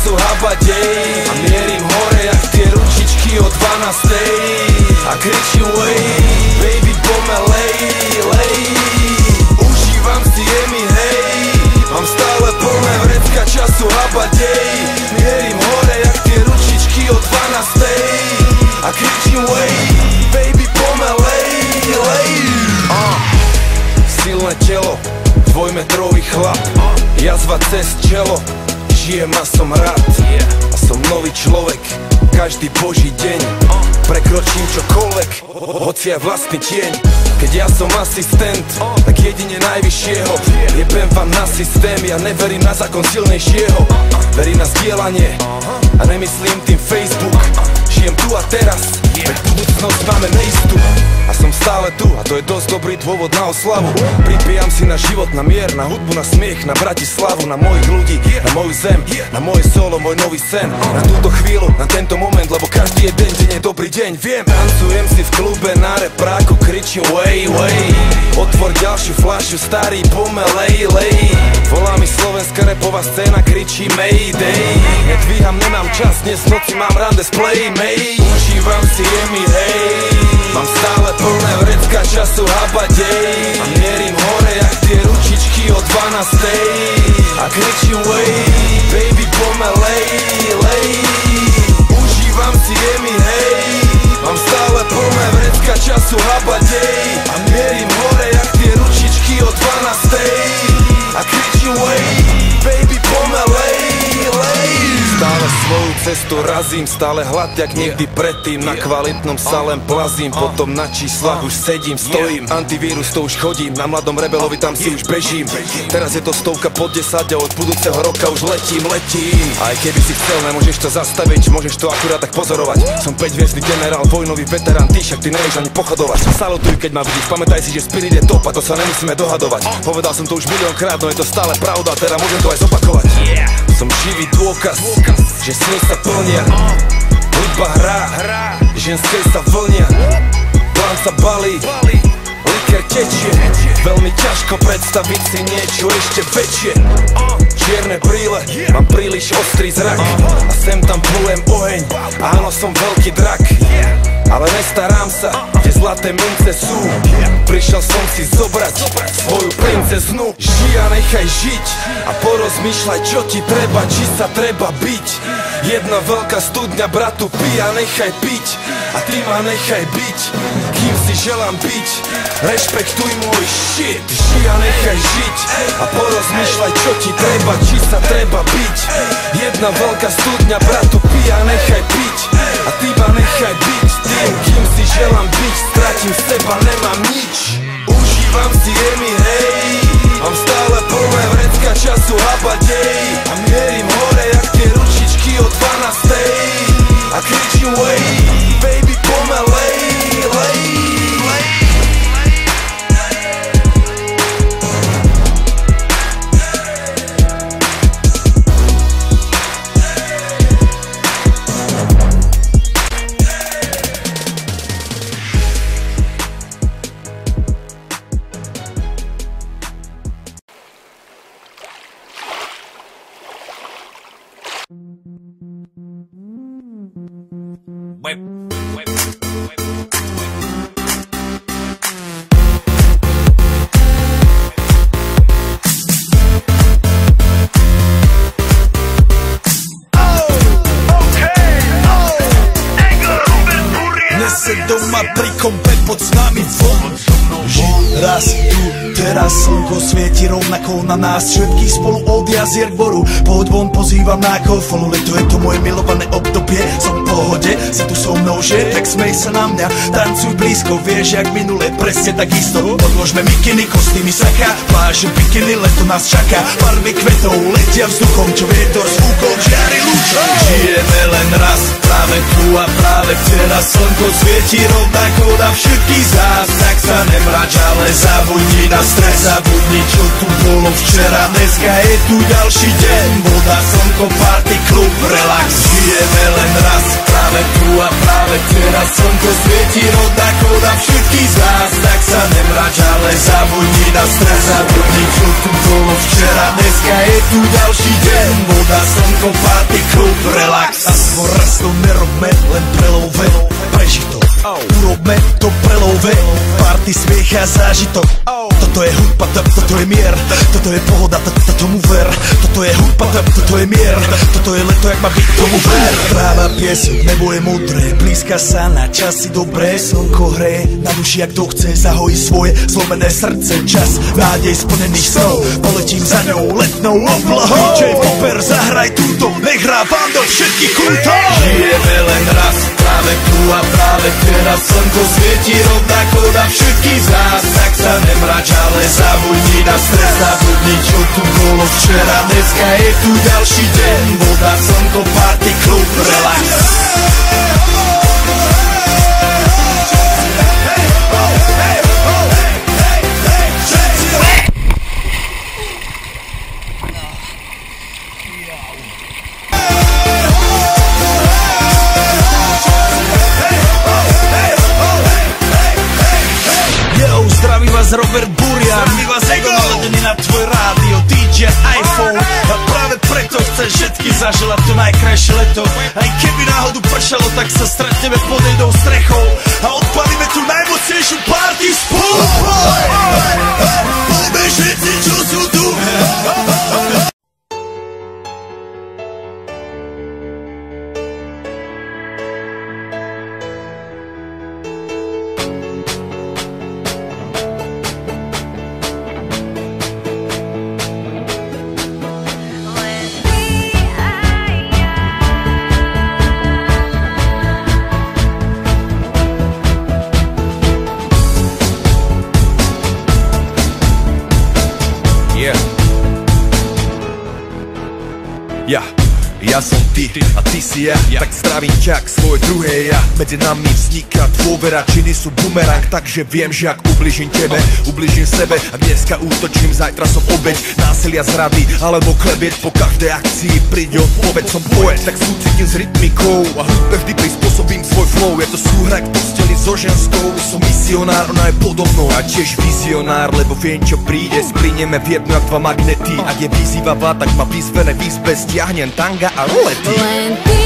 času habadej a mierim hore jak tie ručičky o 12. A kričím way, baby pomelej, lej. Užívam si jemi, hej, mám stále plné vrecka času habadej. Mierim hore jak tie ručičky o 12. A kričím way, baby pomelej, lej. Silné telo, dvojmetrový chlap, jazva cez čelo, žijem a som rád. A som nový človek, každý boží deň. Prekročím čokoľvek, hoci aj vlastný tieň. Keď ja som asistent, tak jedine najvyššieho. Jebem vám na systém, ja neverím na zákon silnejšieho. Verím na zdieľanie a nemyslím tým Facebook. Žijem tu a teraz, veď budúcnosť máme neistú. A som stále tu a to je dosť dobrý dôvod na oslavu. Pripijam si na život, na mier, na hudbu, na smiech, na Bratislavu, na mojich ľudí, na moju zem, na moje solo, môj nový sen. Na túto chvíľu, na tento moment, lebo každý jeden deň je dobrý deň, viem. Tancujem si v klube na repráku, kričím way, way. Otvor ďalšiu fľašu, starý pomelej, lej. Volá mi slovenská repová scéna, kričí Mayday. Nedvíham, nemám čas, dnes v noci mám rande s Playmate. Užívam si jemi, hej, mám stále plné vrecka času habadej. A mierim hore jak tie ručičky o 12. A kričím way, baby pomelej, lej. Užívam si jemi, hej, mám stále plné vrecka času habadej. A mierim hore jak tie ručičky o 12. A kričím way, baby pomelej, lej. Stále svoju cestu razím, stále hlad jak nikdy predtým. Na kvalitnom sa len plazím, potom na číslach už sedím, stojím. Antivírus to už chodím, na mladom rebelovi tam si už bežím. Teraz je to 100 pod 10 a od budúceho roka už letím. Aj keby si chcel, nemôžeš to zastaviť, môžeš to akurát tak pozorovať. Som 5-hviezdny generál, vojnový veterán, ty však ty nevieš ani pochodovať. Salutuj, keď ma vidíš, pamätaj si, že spirit je top a to sa nemusíme dohadovať. Povedal som to už miliónkrát, no je to stále pravda, teda môžem to aj zopakovať. Som živý dôkaz, že sny sa plnia. Hudba hrá, ženské sa vlnia. Plán sa balí, liker tečie. Veľmi ťažko predstaviť si niečo ešte väčšie. Čierne brýle, mám príliš ostrý zrak. A sem tam plujem oheň, áno som veľký drak. Ale nestarám sa, kde zlaté mince sú. Prišiel som si zobrať svoju princeznu. Žij a nechaj žiť a porozmýšľaj, čo ti treba, či sa treba byť. Jedna veľká studňa, bratu, pij a nechaj piť. A ty ma nechaj byť, kým si želám byť. Rešpektuj môj shit. Žij a nechaj žiť a porozmýšľaj, čo ti treba, či sa treba byť. Jedna veľká studňa, bratu, pij a nechaj piť. A ty ma nechaj byť tým, kým si želám byť. Stratím seba, nemám nič. Užívam si jemi, hej, mám stále plné vrecka času habadej. A mierim hore jak tie ručičky o 12. A kričím way, baby pomelej, lej. Doma pri kompe pod s nami von. Raz tu, teraz slnko svieti rovnako na nás. Všetkých spolu od jazier k boru. Poď von, pozývam na golfonu. Leto je to moje milované obdobie. Som v pohode, si tu so mnou, že? Tak smej sa na mňa, tancuj blízko. Vieš, jak minule, presne tak isto. Odložme mikiny, kostýmy, saka. Pláže, bikiny, leto nás čaká. Farby kvetov letia vzduchom, čo vietor s fúkom žiari lúčom. Žijeme len raz, práve tu a práve teraz slnko svieti rovnako na všetkých z nás. Tak sa nemrač, ale zabudni na stres, zabudni čo tu bolo včera. Dneska je tu ďalší deň, voda, slnko, party, klub, relax. Žijeme len raz, práve tu a práve teraz slnko svieti rovnako na všetkých z nás. Tak sa nemrač, ale zabudni na stres, zabudni čo tu bolo včera. Dneska je tu ďalší deň, voda, slnko, party, klub, relax. Aspoň raz to nerobme, len prelove, preži to. Urobme to prelove, party, smiech a zážitok. Toto je hudba, toto je mier, toto je pohoda, tomu ver. Toto je hudba, toto je mier, toto je leto, jak má byť, tomu ver. Práva pieseň, nebo je modré, blízka sa na časy dobré. Slnko hreje na duši, jak to chce, zahojí svoje zlomené srdce. Čas nádej splnených snov, poletím za ňou letnou oblohou. DJ Popper, zahraj túto, nech hrá vám do všetkých kútov. Žijeme len raz, práve tu a práve teraz slnko svieti rovnako na všetkých z nás. Tak sa nemrač, ale zabudni na stres, zabudni čo tu bolo včera. Dneska je tu ďalší deň, voda, slnko, party, klub, relax. Zdraví vás Robert Burian, my vás Ego naladený na tvoj rádio, DJ iPhone. A práve preto chcem všetky zaželať to najkrajšie leto. Aj keby náhodu pršalo, tak sa stretneme pod jednou strechou a odpalíme tú najmocnejšiu party spolu. Poďme všetci, čo sú tu. Ja som ty a ty si ja, tak zdravím ťa k svoje druhé ja. Medzi nami vzniká dôvera, činy sú bumerang, takže viem, že ak ubližím tebe, ubližím sebe. Ak dneska útočím, zajtra som obeť násilia, zrady alebo klebiet. Po každej akcii príde odpoveď, som poet, tak súcitím s rytmikou a hudbe vždy prispôsobím svoj flow. Je to súhra k posteli so ženskou, som misionár, ona je podobnou a tiež vizionár, lebo viem čo príde, splínieme v jednu jak dva magnety. Ak je vyzývavá, tak ma vyzvené v izbe, stiahnem tanga a rolety.